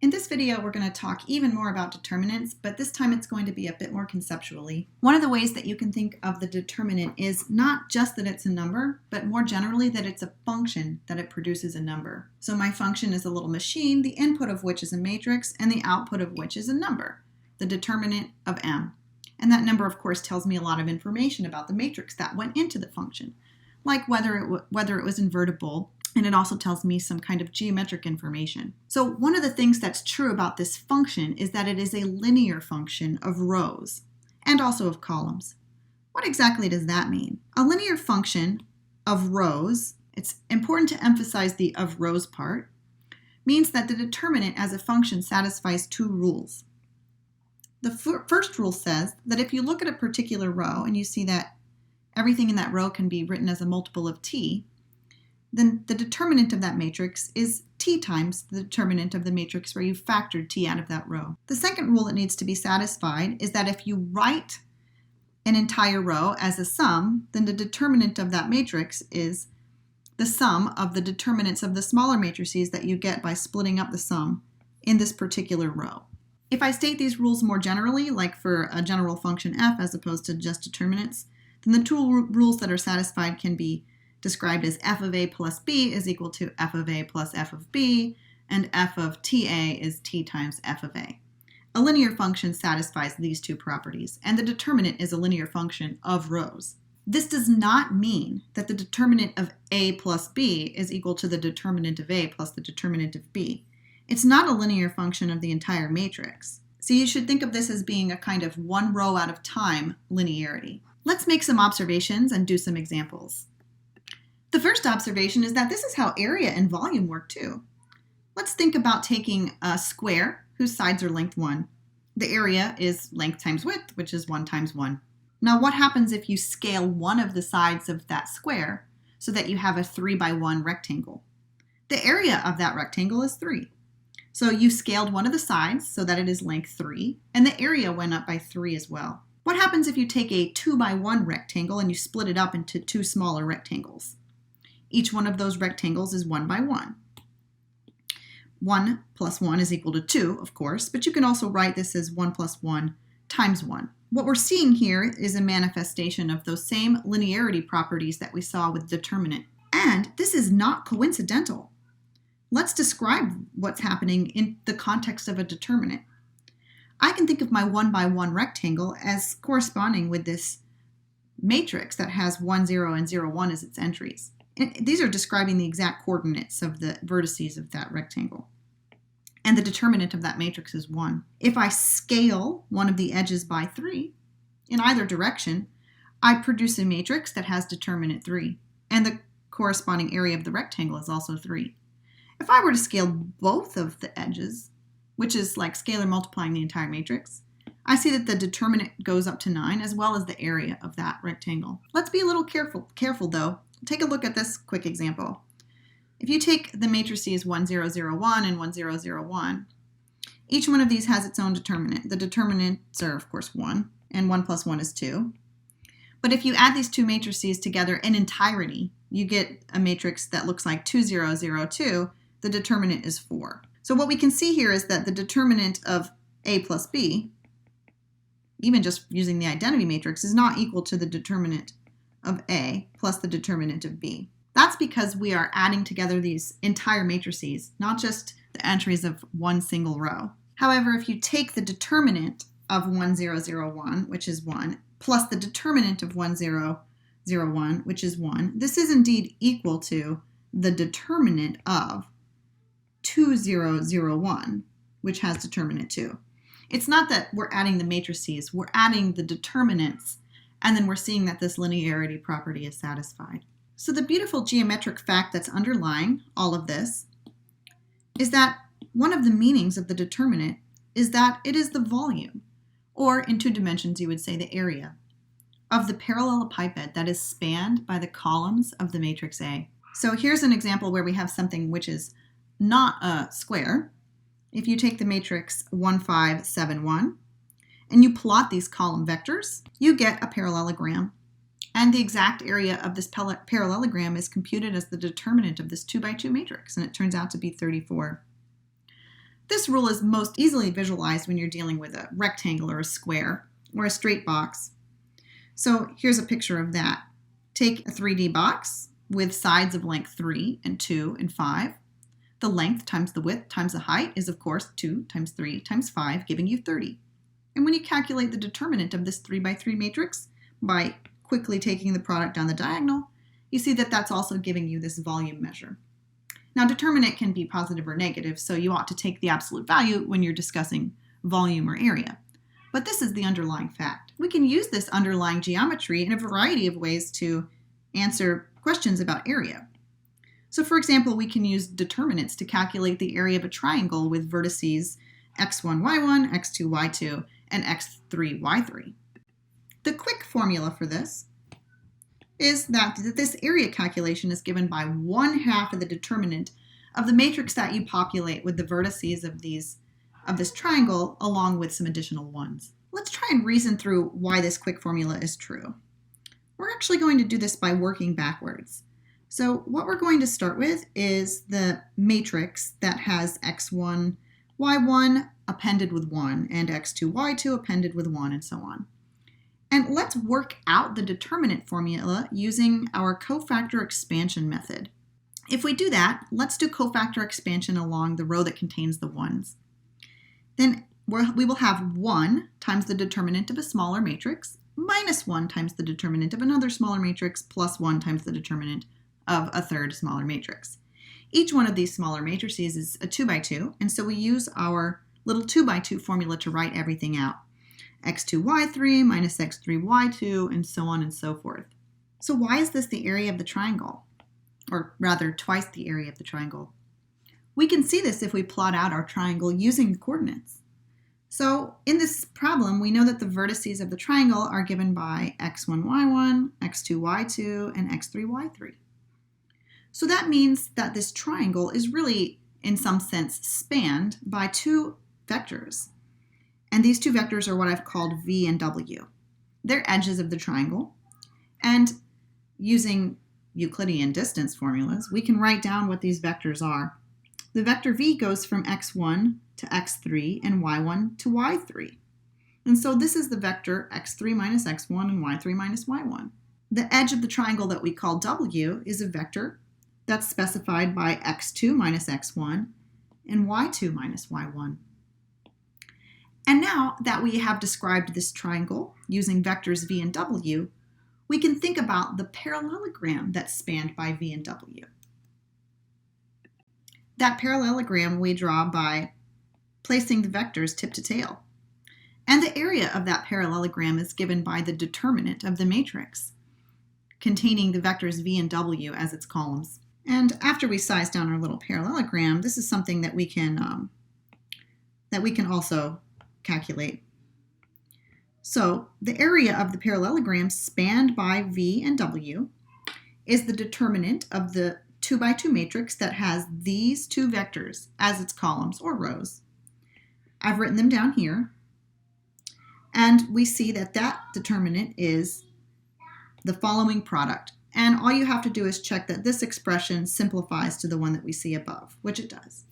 In this video, we're going to talk even more about determinants, but this time it's going to be a bit more conceptually. One of the ways that you can think of the determinant is not just that it's a number, but more generally that it's a function that it produces a number. So my function is a little machine, the input of which is a matrix, and the output of which is a number, the determinant of m. And that number, of course, tells me a lot of information about the matrix that went into the function, like whether it was invertible, and it also tells me some kind of geometric information. So one of the things that's true about this function is that it is a linear function of rows and also of columns. What exactly does that mean? A linear function of rows, it's important to emphasize the of rows part, means that the determinant as a function satisfies two rules. The first rule says that if you look at a particular row and you see that everything in that row can be written as a multiple of t, then the determinant of that matrix is t times the determinant of the matrix where you factored t out of that row. The second rule that needs to be satisfied is that if you write an entire row as a sum, then the determinant of that matrix is the sum of the determinants of the smaller matrices that you get by splitting up the sum in this particular row. If I state these rules more generally, like for a general function f as opposed to just determinants, then the two rules that are satisfied can be described as f of a plus b is equal to f of a plus f of b, and f of ta is t times f of a. A linear function satisfies these two properties, and the determinant is a linear function of rows. This does not mean that the determinant of a plus b is equal to the determinant of a plus the determinant of b. It's not a linear function of the entire matrix. So you should think of this as being a kind of one row at a time linearity. Let's make some observations and do some examples. The first observation is that this is how area and volume work too. Let's think about taking a square whose sides are length 1. The area is length times width, which is 1 times 1. Now what happens if you scale one of the sides of that square so that you have a 3 by 1 rectangle? The area of that rectangle is 3. So you scaled one of the sides so that it is length 3, and the area went up by 3 as well. What happens if you take a 2 by 1 rectangle and you split it up into two smaller rectangles? Each one of those rectangles is 1 by 1. 1 plus 1 is equal to 2, of course, but you can also write this as 1 plus 1 times 1. What we're seeing here is a manifestation of those same linearity properties that we saw with determinant. And this is not coincidental. Let's describe what's happening in the context of a determinant. I can think of my 1 by 1 rectangle as corresponding with this matrix that has 1, 0, and 0, 1 as its entries. And these are describing the exact coordinates of the vertices of that rectangle. And the determinant of that matrix is 1. If I scale one of the edges by 3, in either direction, I produce a matrix that has determinant 3. And the corresponding area of the rectangle is also 3. If I were to scale both of the edges, which is like scalar multiplying the entire matrix, I see that the determinant goes up to 9 as well as the area of that rectangle. Let's be a little careful though. Take a look at this quick example. If you take the matrices 1, 0, 0, 1 and 1, 0, 0, 1, each one of these has its own determinant. The determinants are, of course, 1, and 1 plus 1 is 2. But if you add these two matrices together in entirety, you get a matrix that looks like 2, 0, 0, 2. The determinant is 4. So what we can see here is that the determinant of a plus b, even just using the identity matrix, is not equal to the determinant of A plus the determinant of B. That's because we are adding together these entire matrices, not just the entries of one single row. However, if you take the determinant of 1, 0, 0, 1, which is 1, plus the determinant of 1, 0, 0, 1, which is 1, this is indeed equal to the determinant of 2, 0, 0, 1, which has determinant 2. It's not that we're adding the matrices, we're adding the determinants, and then we're seeing that this linearity property is satisfied. So the beautiful geometric fact that's underlying all of this is that one of the meanings of the determinant is that it is the volume, or in 2 dimensions you would say the area, of the parallelepiped that is spanned by the columns of the matrix A. So here's an example where we have something which is not a square. If you take the matrix 1, 5, 7, 1, and you plot these column vectors, you get a parallelogram. And the exact area of this parallelogram is computed as the determinant of this 2 by 2 matrix, and it turns out to be 34. This rule is most easily visualized when you're dealing with a rectangle or a square or a straight box. So here's a picture of that. Take a 3D box with sides of length 3 and 2 and 5. The length times the width times the height is, of course, 2 times 3 times 5, giving you 30. And when you calculate the determinant of this 3 by 3 matrix by quickly taking the product down the diagonal, you see that that's also giving you this volume measure. Now, determinant can be positive or negative, so you ought to take the absolute value when you're discussing volume or area. But this is the underlying fact. We can use this underlying geometry in a variety of ways to answer questions about area. So for example, we can use determinants to calculate the area of a triangle with vertices x1, y1, x2, y2, and x3, y3. The quick formula for this is that this area calculation is given by 1/2 of the determinant of the matrix that you populate with the vertices of this triangle along with some additional ones. Let's try and reason through why this quick formula is true. We're actually going to do this by working backwards. So what we're going to start with is the matrix that has x1, y1 appended with 1 and x2, y2 appended with 1 and so on. And let's work out the determinant formula using our cofactor expansion method. If we do that, let's do cofactor expansion along the row that contains the ones. Then we will have 1 times the determinant of a smaller matrix minus 1 times the determinant of another smaller matrix plus 1 times the determinant of a third smaller matrix. Each one of these smaller matrices is a 2 by 2, and so we use our little 2 by 2 formula to write everything out. x2, y3 minus x3, y2, and so on and so forth. So why is this the area of the triangle? Or rather, twice the area of the triangle. We can see this if we plot out our triangle using the coordinates. So in this problem, we know that the vertices of the triangle are given by x1, y1, x2, y2, and x3, y3. So that means that this triangle is really, in some sense, spanned by 2 vectors. And these 2 vectors are what I've called v and w. They're edges of the triangle. And using Euclidean distance formulas, we can write down what these vectors are. The vector v goes from x1 to x3 and y1 to y3. And so this is the vector x3 minus x1 and y3 minus y1. The edge of the triangle that we call w is a vector that's specified by x2 minus x1 and y2 minus y1. And now that we have described this triangle using vectors v and w, we can think about the parallelogram that's spanned by v and w. That parallelogram we draw by placing the vectors tip to tail. And the area of that parallelogram is given by the determinant of the matrix, containing the vectors v and w as its columns. And after we size down our little parallelogram, this is something that we can also calculate. So the area of the parallelogram spanned by v and w is the determinant of the 2 by 2 matrix that has these 2 vectors as its columns or rows. I've written them down here, and we see that that determinant is the following product. And all you have to do is check that this expression simplifies to the one that we see above, which it does.